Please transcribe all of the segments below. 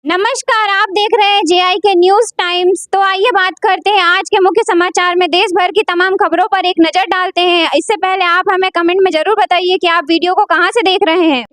नमस्कार, आप देख रहे हैं जेआई के न्यूज टाइम्स। तो आइए बात करते हैं आज के मुख्य समाचार में। देश भर की तमाम खबरों पर एक नजर डालते हैं। इससे पहले आप हमें कमेंट में जरूर बताइए कि आप वीडियो को कहां से देख रहे हैं।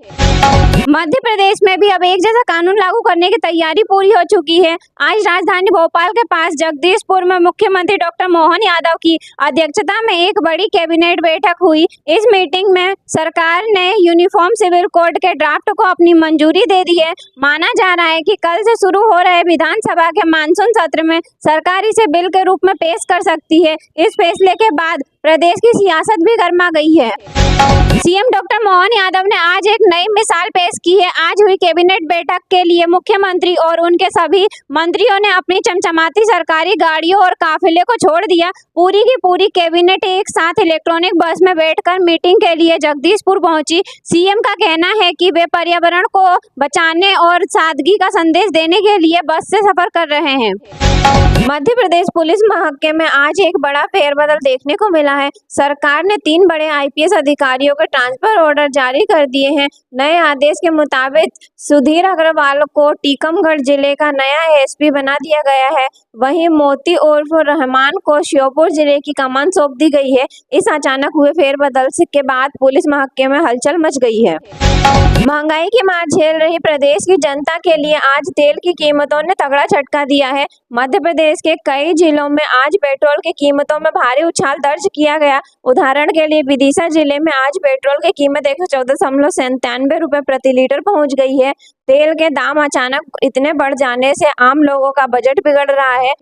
मध्य प्रदेश में भी अब एक जैसा कानून लागू करने की तैयारी पूरी हो चुकी है। आज राजधानी भोपाल के पास जगदीशपुर में मुख्यमंत्री डॉक्टर मोहन यादव की अध्यक्षता में एक बड़ी कैबिनेट बैठक हुई। इस मीटिंग में सरकार ने यूनिफॉर्म सिविल कोड के ड्राफ्ट को अपनी मंजूरी दे दी है। माना जा रहा है कि कल से शुरू हो रहे विधानसभा के मानसून सत्र में सरकार इसे बिल के रूप में पेश कर सकती है। इस फैसले के बाद प्रदेश की सियासत भी गर्मा गई है। सीएम डॉक्टर मोहन यादव ने आज एक नई मिसाल पेश की है। आज हुई कैबिनेट बैठक के लिए मुख्यमंत्री और उनके सभी मंत्रियों ने अपनी चमचमाती सरकारी गाड़ियों और काफिले को छोड़ दिया। पूरी की पूरी कैबिनेट एक साथ इलेक्ट्रॉनिक बस में बैठकर मीटिंग के लिए जगदीशपुर पहुंची। सीएम का कहना है कि वे पर्यावरण को बचाने और सादगी का संदेश देने के लिए बस से सफर कर रहे हैं। मध्य प्रदेश पुलिस महकमे में आज एक बड़ा फेरबदल देखने को मिला है। सरकार ने 3 बड़े आईपीएस अधिकारियों के ट्रांसफर ऑर्डर जारी कर दिए हैं। नए आदेश के मुताबिक सुधीर अग्रवाल को टीकमगढ़ जिले का नया एसपी बना दिया गया है। वहीं मोती उर्फ रहमान को श्योपुर जिले की कमान सौंप दी गई है। इस अचानक हुए फेरबदल के बाद पुलिस महकमे में हलचल मच गई है। महंगाई की मार झेल रही प्रदेश की जनता के लिए आज तेल की कीमतों ने तगड़ा झटका दिया है। मध्य प्रदेश के कई जिलों में आज पेट्रोल की कीमतों में भारी उछाल दर्ज किया गया। उदाहरण के लिए विदिशा जिले में आज पेट्रोल की कीमत 114.97 रुपए प्रति लीटर पहुंच गई है। तेल के दाम अचानक इतने बढ़ जाने से आम लोगों का बजट बिगड़ रहा है।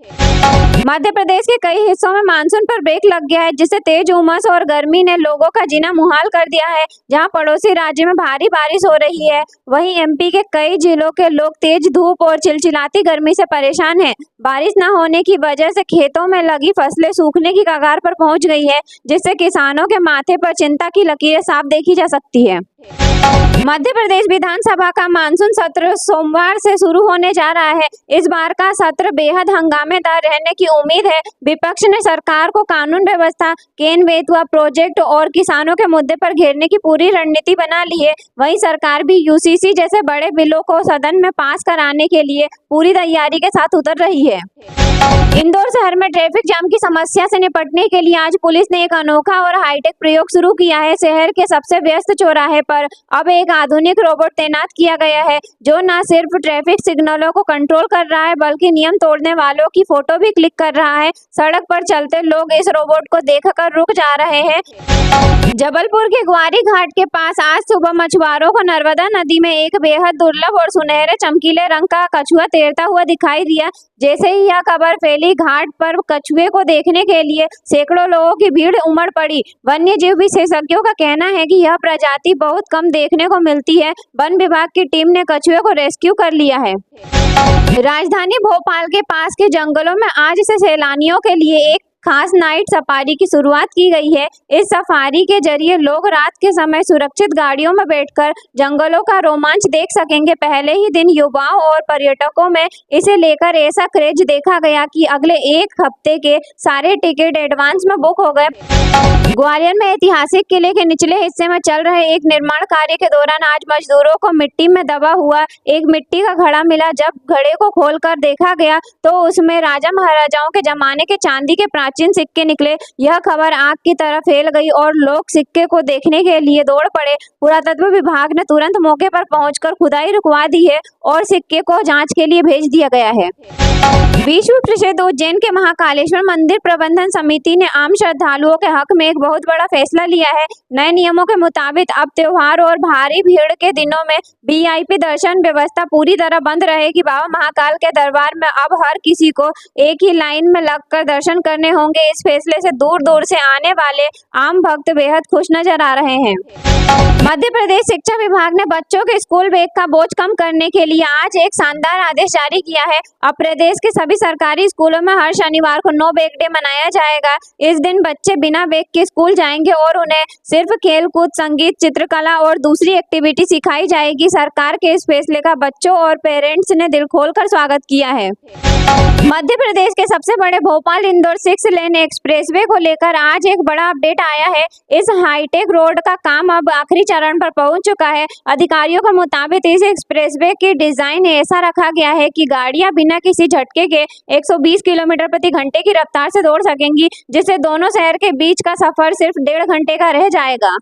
मध्य प्रदेश के कई हिस्सों में मानसून पर ब्रेक लग गया है, जिससे तेज उमस और गर्मी ने लोगों का जीना मुहाल कर दिया है। जहां पड़ोसी राज्य में भारी बारिश हो रही है, वहीं एमपी के कई जिलों के लोग तेज धूप और चिलचिलाती गर्मी से परेशान हैं। बारिश न होने की वजह से खेतों में लगी फसलें सूखने की कगार पर पहुंच गई है, जिससे किसानों के माथे पर चिंता की लकीरें साफ देखी जा सकती है। मध्य प्रदेश विधानसभा का मानसून सत्र सोमवार से शुरू होने जा रहा है। इस बार का सत्र बेहद हंगामेदार रहने की उम्मीद है। विपक्ष ने सरकार को कानून व्यवस्था, केन बेतवा प्रोजेक्ट और किसानों के मुद्दे पर घेरने की पूरी रणनीति बना ली है। वहीं सरकार भी यूसीसी जैसे बड़े बिलों को सदन में पास कराने के लिए पूरी तैयारी के साथ उतर रही है। इंदौर शहर में ट्रैफिक जाम की समस्या से निपटने के लिए आज पुलिस ने एक अनोखा और हाईटेक प्रयोग शुरू किया है। शहर के सबसे व्यस्त चौराहे पर अब एक आधुनिक रोबोट तैनात किया गया है, जो न सिर्फ ट्रैफिक सिग्नलों को कंट्रोल कर रहा है, बल्कि नियम तोड़ने वालों की फोटो भी क्लिक कर रहा है। सड़क पर चलते लोग इस रोबोट को देखकर रुक जा रहे हैं। जबलपुर के ग्वारी घाट के पास आज सुबह मछुआरों को नर्मदा नदी में एक बेहद दुर्लभ और सुनहरे चमकीले रंग का कछुआ तैरता हुआ दिखाई दिया। जैसे ही यह खबर फैली, घाट पर कछुए को देखने के लिए सैकड़ों लोगों की भीड़ उमड़ पड़ी। वन्य जीव विशेषज्ञों का कहना है कि यह प्रजाति बहुत कम देखने को मिलती है। वन विभाग की टीम ने कछुए को रेस्क्यू कर लिया है। राजधानी भोपाल के पास के जंगलों में आज से सैलानियों के लिए एक खास नाइट सफारी की शुरुआत की गई है। इस सफारी के जरिए लोग रात के समय सुरक्षित गाड़ियों में बैठकर जंगलों का रोमांच देख सकेंगे। पहले ही दिन युवाओं और पर्यटकों में इसे लेकर ऐसा क्रेज देखा गया कि अगले एक हफ्ते के सारे टिकट एडवांस में बुक हो गए। ग्वालियर में ऐतिहासिक किले के निचले हिस्से में चल रहे एक निर्माण कार्य के दौरान आज मजदूरों को मिट्टी में दबा हुआ एक मिट्टी का घड़ा मिला। जब घड़े को खोलकर देखा गया तो उसमें राजा महाराजाओं के जमाने के चांदी के प्राचीन सिक्के निकले। यह खबर आग की तरह फैल गई और लोग सिक्के को देखने के लिए दौड़ पड़े। पुरातत्व विभाग ने तुरंत मौके पर पहुंचकर खुदाई रुकवा दी है और सिक्के को जांच के लिए भेज दिया गया है। विश्व प्रसिद्ध उज्जैन के महाकालेश्वर मंदिर प्रबंधन समिति ने आम श्रद्धालुओं के हक में एक बहुत बड़ा फैसला लिया है। नए नियमों के मुताबिक अब त्योहार और भारी भीड़ के दिनों में वीआईपी दर्शन व्यवस्था पूरी तरह बंद रहेगी। बाबा महाकाल के दरबार में अब हर किसी को एक ही लाइन में लगकर दर्शन करने होंगे। इस फैसले से दूर दूर से आने वाले आम भक्त बेहद खुश नजर आ रहे हैं। मध्य प्रदेश शिक्षा विभाग ने बच्चों के स्कूल बैग का बोझ कम करने के लिए आज एक शानदार आदेश जारी किया है। अब प्रदेश के सभी सरकारी स्कूलों में हर शनिवार को नो बैग डे मनाया जाएगा। इस दिन बच्चे बिना बैग के स्कूल जाएंगे और उन्हें सिर्फ खेलकूद, संगीत, चित्रकला और दूसरी एक्टिविटी सिखाई जाएगी। सरकार के इस फैसले का बच्चों और पेरेंट्स ने दिल खोलकर स्वागत किया है। मध्य प्रदेश के सबसे बड़े भोपाल इंदौर 6 लेन एक्सप्रेसवे को लेकर आज एक बड़ा अपडेट आया है। इस हाईटेक रोड का काम अब आखिरी चरण पर पहुंच चुका है। अधिकारियों के मुताबिक इस एक्सप्रेसवे की डिजाइन ऐसा रखा गया है कि गाड़ियां बिना किसी झटके के 120 किलोमीटर प्रति घंटे की रफ्तार से दौड़ सकेंगी, जिससे दोनों शहर के बीच का सफर सिर्फ 1.5 घंटे का रह जाएगा।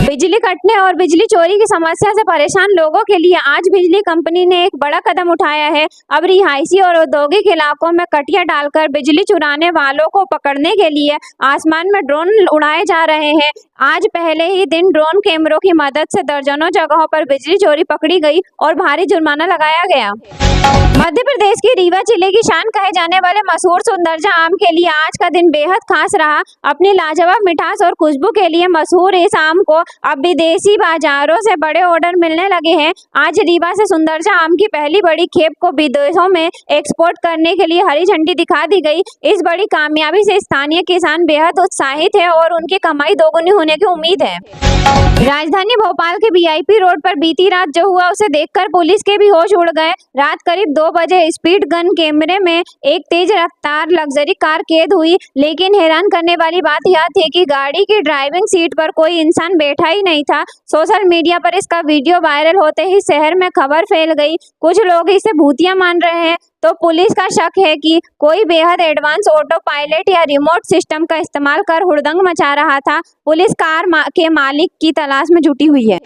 बिजली कटने और बिजली चोरी की समस्या से परेशान लोगों के लिए आज बिजली कंपनी ने एक बड़ा कदम उठाया है। अब रिहायशी और औद्योगिक इलाकों में कटिया डालकर बिजली चुराने वालों को पकड़ने के लिए आसमान में ड्रोन उड़ाए जा रहे हैं। आज पहले ही दिन ड्रोन कैमरों की मदद से दर्जनों जगहों पर बिजली चोरी पकड़ी गई और भारी जुर्माना लगाया गया। मध्य प्रदेश की रीवा जिले की शान कहे जाने वाले मशहूर सुंदरजा आम के लिए आज का दिन बेहद खास रहा। अपनी लाजवाब मिठास और खुशबू के लिए मशहूर इस आम को अब विदेशी बाजारों से बड़े ऑर्डर मिलने लगे हैं। आज रीवा से सुंदरजा आम की पहली बड़ी खेप को विदेशों में एक्सपोर्ट करने के लिए हरी झंडी दिखा दी गई। इस बड़ी कामयाबी से स्थानीय किसान बेहद उत्साहित है और उनकी कमाई दोगुनी होने की उम्मीद है। राजधानी भोपाल के वीआईपी रोड पर बीती रात जो हुआ उसे देखकर पुलिस के भी होश उड़ गए। रात करीब 2 बजे स्पीड गन कैमरे में एक तेज रफ्तार लग्जरी कार कैद हुई, लेकिन हैरान करने वाली बात यह थी कि गाड़ी की ड्राइविंग सीट पर कोई इंसान बैठा ही नहीं था। सोशल मीडिया पर इसका वीडियो वायरल होते ही शहर में खबर फैल गई। कुछ लोग इसे भूतिया मान रहे हैं तो पुलिस का शक है कि कोई बेहद एडवांस ऑटो पायलट या रिमोट सिस्टम का इस्तेमाल कर हुड़दंग मचा रहा था। पुलिस कार के मालिक की तलाश में जुटी हुई है।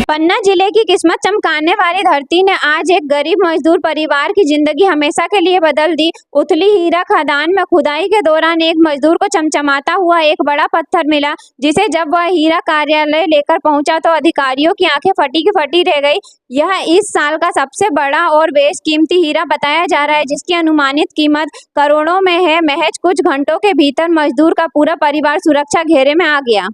पन्ना जिले की किस्मत चमकाने वाली धरती ने आज एक गरीब मजदूर परिवार की जिंदगी हमेशा के लिए बदल दी। उथली हीरा खदान में खुदाई के दौरान एक मजदूर को चमचमाता हुआ एक बड़ा पत्थर मिला, जिसे जब वह हीरा कार्यालय लेकर पहुंचा तो अधिकारियों की आंखें फटी की फटी रह गई। यह इस साल का सबसे बड़ा और बेशकीमती हीरा बताया जा रहा है, जिसकी अनुमानित कीमत करोड़ों में है। महज कुछ घंटों के भीतर मजदूर का पूरा परिवार सुरक्षा घेरे में आ गया।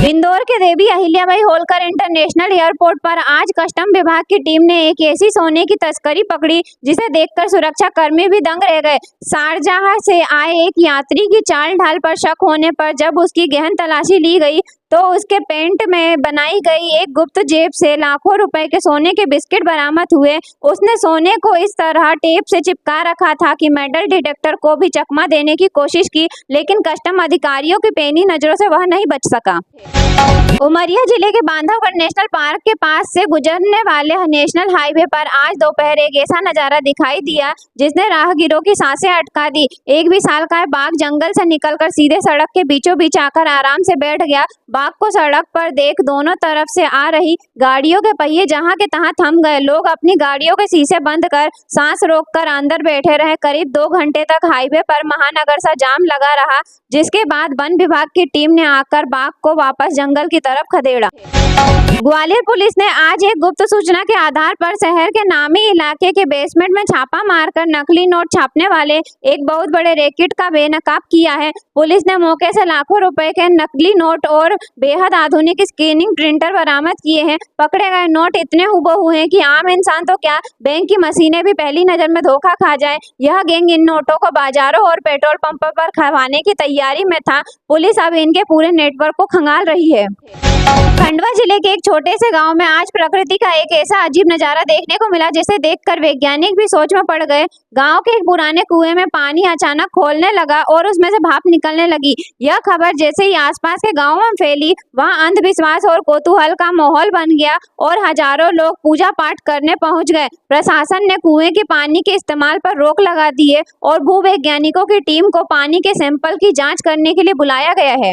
इंदौर के देवी अहिल्याबाई होलकर इंटरनेशनल एयरपोर्ट पर आज कस्टम विभाग की टीम ने एक ऐसी सोने की तस्करी पकड़ी जिसे देखकर सुरक्षा कर्मी भी दंग रह गए। शारजाह से आए एक यात्री की चाल ढाल पर शक होने पर जब उसकी गहन तलाशी ली गई तो उसके पेंट में बनाई गई एक गुप्त जेब से लाखों रुपए के सोने के बिस्किट बरामद हुए। उसने सोने को इस तरह टेप से चिपका रखा था कि मेटल डिटेक्टर को भी चकमा देने की कोशिश की, लेकिन कस्टम अधिकारियों की पैनी नजरों से वह नहीं बच सका। उमरिया जिले के बांधवगढ़ नेशनल पार्क के पास से गुजरने वाले नेशनल हाईवे पर आज दोपहर एक ऐसा नजारा दिखाई दिया जिसने राहगीरों की सांसें अटका दी। एक 20 साल का बाघ जंगल से निकलकर सीधे सड़क के बीचों बीच आकर आराम से बैठ गया। बाघ को सड़क पर देख दोनों तरफ से आ रही गाड़ियों के पहिए जहां के तहां थम गए। लोग अपनी गाड़ियों के शीशे बंद कर सांस रोककर अंदर बैठे रहे। करीब 2 घंटे तक हाईवे पर महानगर सा जाम लगा रहा, जिसके बाद वन विभाग की टीम ने आकर बाघ को वापस जंगल की तरफ खदेड़ा। ग्वालियर पुलिस ने आज एक गुप्त सूचना के आधार पर शहर के नामी इलाके के बेसमेंट में छापा मारकर नकली नोट छापने वाले एक बहुत बड़े रैकेट का बेनकाब किया है। पुलिस ने मौके से लाखों रुपए के नकली नोट और बेहद आधुनिक स्कैनिंग प्रिंटर बरामद किए हैं। पकड़े गए नोट इतने हुबहू हैं कि आम इंसान तो क्या, बैंक की मशीनें भी पहली नजर में धोखा खा जाए। यह गैंग इन नोटों को बाजारों और पेट्रोल पंपों पर खवाने की तैयारी में था। पुलिस अब इनके पूरे नेटवर्क को खंगाल रही है। खंडवा जिले के एक छोटे से गांव में आज प्रकृति का एक ऐसा अजीब नजारा देखने को मिला जिसे देखकर वैज्ञानिक भी सोच में पड़ गए। गांव के एक पुराने कुएं में पानी अचानक खोलने लगा और उसमें से भाप निकलने लगी। यह खबर जैसे ही आसपास के गांवों में फैली, वहां अंधविश्वास और कौतूहल का माहौल बन गया और हजारों लोग पूजा पाठ करने पहुंच गए। प्रशासन ने कुएं के पानी के इस्तेमाल पर रोक लगा दी है और भूवैज्ञानिकों की टीम को पानी के सैंपल की जाँच करने के लिए बुलाया गया है।